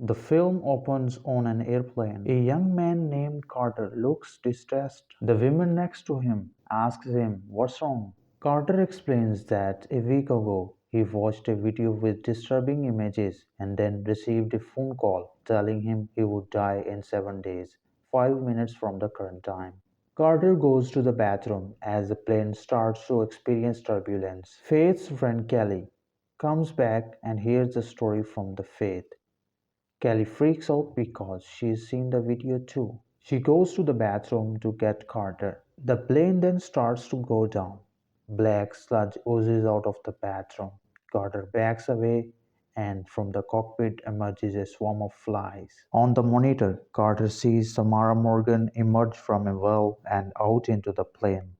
The film opens on an airplane. A young man named Carter looks distressed. The woman next to him asks him, "What's wrong?" Carter explains that a week ago he watched a video with disturbing images and then received a phone call telling him he would die in 7 days, 5 minutes from the current time. Carter goes to the bathroom as the plane starts to experience turbulence. Faith's friend Kelly comes back and hears the story from the Faith. Kelly freaks out because she's seen the video too. She goes to the bathroom to get Carter. The plane then starts to go down. Black sludge oozes out of the bathroom. Carter backs away, and from the cockpit emerges a swarm of flies. On the monitor, Carter sees Samara Morgan emerge from a well and out into the plane.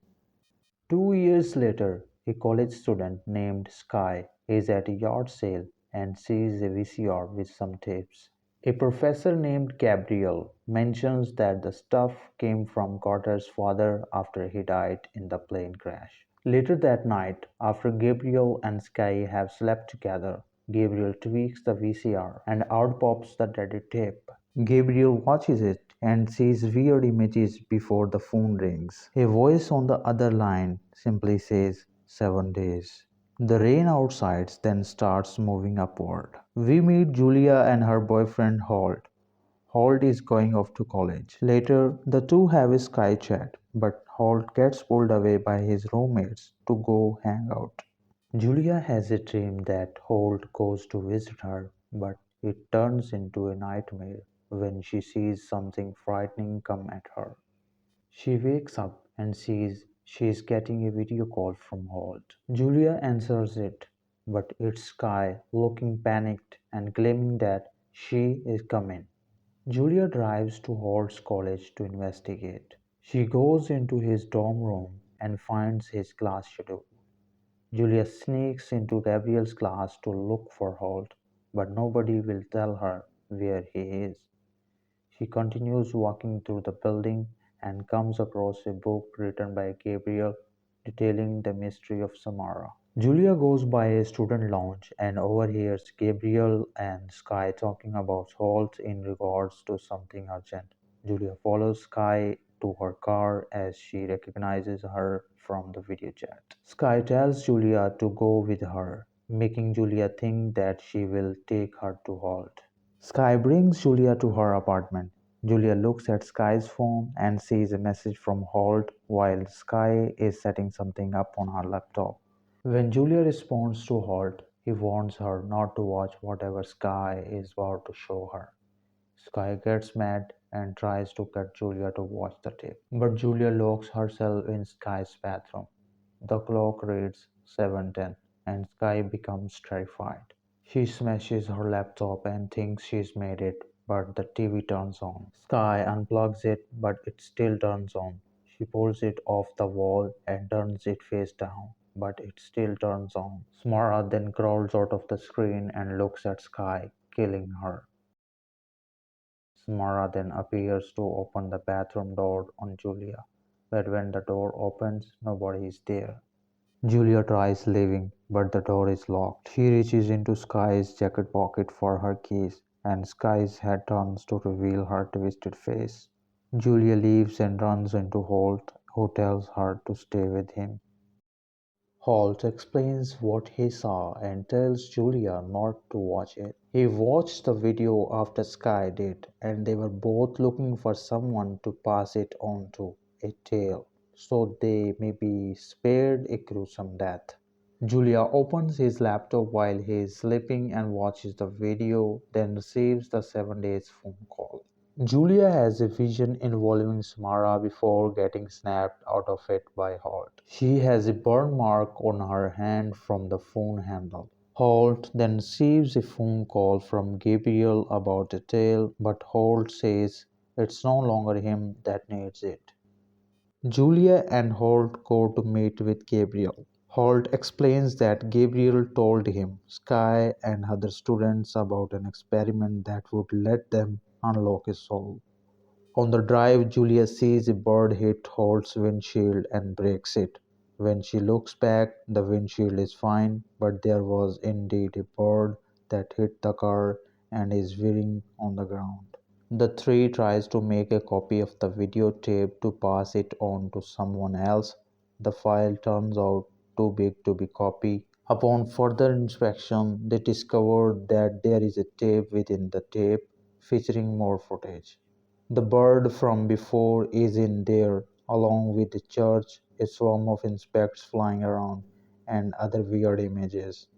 2 years later, a college student named Sky is at a yard sale and sees a VCR with some tapes. A professor named Gabriel mentions that the stuff came from Carter's father after he died in the plane crash. Later that night, after Gabriel and Sky have slept together, Gabriel tweaks the VCR and out pops the dreaded tape. Gabriel watches it and sees weird images before the phone rings. A voice on the other line simply says, "7 days." The rain outside then starts moving upward. We meet Julia and her boyfriend Holt. Holt is going off to college. Later, the two have a sky chat, but Holt gets pulled away by his roommates to go hang out. Julia has a dream that Holt goes to visit her, but it turns into a nightmare when she sees something frightening come at her. She wakes up and sees she is getting a video call from Holt. Julia answers it, but it's Sky looking panicked and claiming that she is coming. Julia drives to Holt's college to investigate. She goes into his dorm room and finds his class schedule. Julia sneaks into Gabriel's class to look for Holt, but nobody will tell her where he is. She continues walking through the building and comes across a book written by Gabriel detailing the mystery of Samara. Julia goes by a student lounge and overhears Gabriel and Sky talking about Holt in regards to something urgent. Julia follows Sky to her car as she recognizes her from the video chat. Sky tells Julia to go with her, making Julia think that she will take her to Holt. Sky brings Julia to her apartment. Julia looks at Sky's phone and sees a message from Holt while Sky is setting something up on her laptop. When Julia responds to Holt, he warns her not to watch whatever Sky is about to show her. Sky gets mad and tries to get Julia to watch the tape. But Julia locks herself in Sky's bathroom. The clock reads 7:10 and Sky becomes terrified. She smashes her laptop and thinks she's made it, but the TV turns on. Sky unplugs it, but it still turns on. She pulls it off the wall and turns it face down, but it still turns on. Smara then crawls out of the screen and looks at Sky, killing her. Smara then appears to open the bathroom door on Julia, but when the door opens, nobody is there. Julia tries leaving, but the door is locked. She reaches into Sky's jacket pocket for her keys, and Sky's head turns to reveal her twisted face. Julia leaves and runs into Holt, who tells her to stay with him. Holt explains what he saw and tells Julia not to watch it. He watched the video after Sky did, and they were both looking for someone to pass it on to, a tale, so they may be spared a gruesome death. Julia opens his laptop while he is sleeping and watches the video, then receives the 7 days phone call. Julia has a vision involving Samara before getting snapped out of it by Holt. She has a burn mark on her hand from the phone handle. Holt then receives a phone call from Gabriel about a tale, but Holt says it's no longer him that needs it. Julia and Holt go to meet with Gabriel. Holt explains that Gabriel told him, Sky, and other students about an experiment that would let them unlock a soul. On the drive, Julia sees a bird hit Holt's windshield and breaks it. When she looks back, the windshield is fine, but there was indeed a bird that hit the car and is whirring on the ground. The three tries to make a copy of the videotape to pass it on to someone else. The file turns out too big to be copied. Upon further inspection, they discover that there is a tape within the tape featuring more footage. The bird from before is in there, along with the church, a swarm of insects flying around, and other weird images.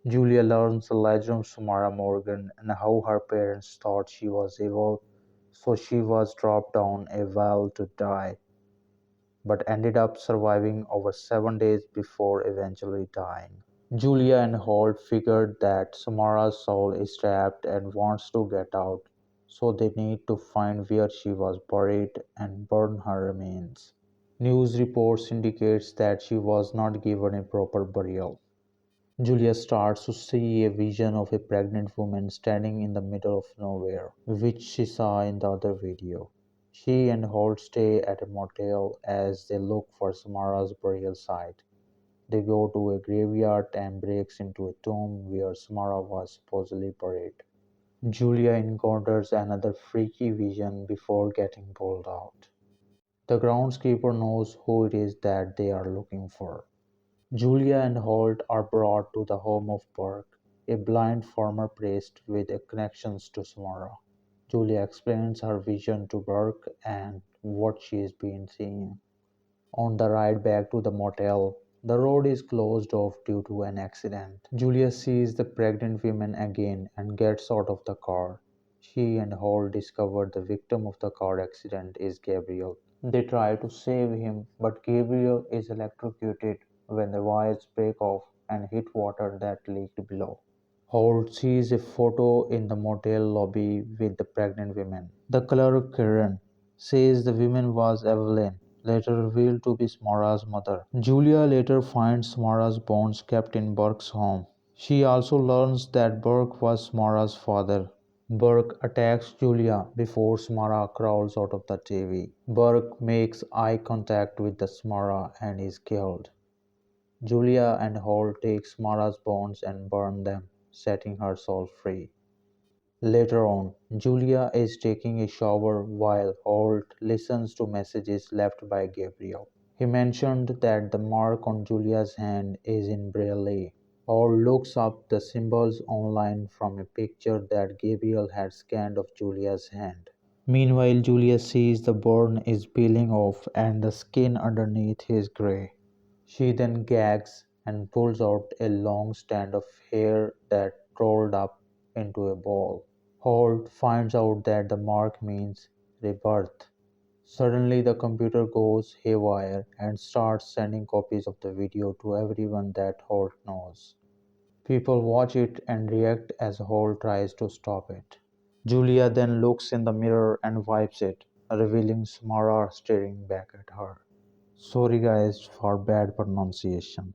Julia learns the legend of Samara Morgan and how her parents thought she was evil, so she was dropped down a well to die, but ended up surviving over 7 days before eventually dying. Julia and Holt figured that Samara's soul is trapped and wants to get out, so they need to find where she was buried and burn her remains. News reports indicates that she was not given a proper burial. Julia starts to see a vision of a pregnant woman standing in the middle of nowhere, which she saw in the other video. She and Holt stay at a motel as they look for Samara's burial site. They go to a graveyard and breaks into a tomb where Samara was supposedly buried. Julia encounters another freaky vision before getting pulled out. The groundskeeper knows who it is that they are looking for. Julia and Holt are brought to the home of Burke, a blind former priest with connections to Samara. Julia explains her vision to Burke and what she's been seeing. On the ride back to the motel, the road is closed off due to an accident. Julia sees the pregnant woman again and gets out of the car. She and Hall discover the victim of the car accident is Gabriel. They try to save him, but Gabriel is electrocuted when the wires break off and hit water that leaked below. Holt sees a photo in the motel lobby with the pregnant women. The clerk Karen says the woman was Evelyn, later revealed to be Smara's mother. Julia later finds Smara's bones kept in Burke's home. She also learns that Burke was Smara's father. Burke attacks Julia before Smara crawls out of the TV. Burke makes eye contact with the Smara and is killed. Julia and Hall take Smara's bones and burn them, setting her soul free. Later on, Julia is taking a shower while Holt listens to messages left by Gabriel. He mentioned that the mark on Julia's hand is in Braille. Holt looks up the symbols online from a picture that Gabriel had scanned of Julia's hand. Meanwhile, Julia sees the burn is peeling off and the skin underneath is gray. She then gags and pulls out a long strand of hair that rolled up into a ball. Holt finds out that the mark means rebirth. Suddenly, the computer goes haywire and starts sending copies of the video to everyone that Holt knows. People watch it and react as Holt tries to stop it. Julia then looks in the mirror and wipes it, revealing Samara staring back at her. Sorry guys for bad pronunciation.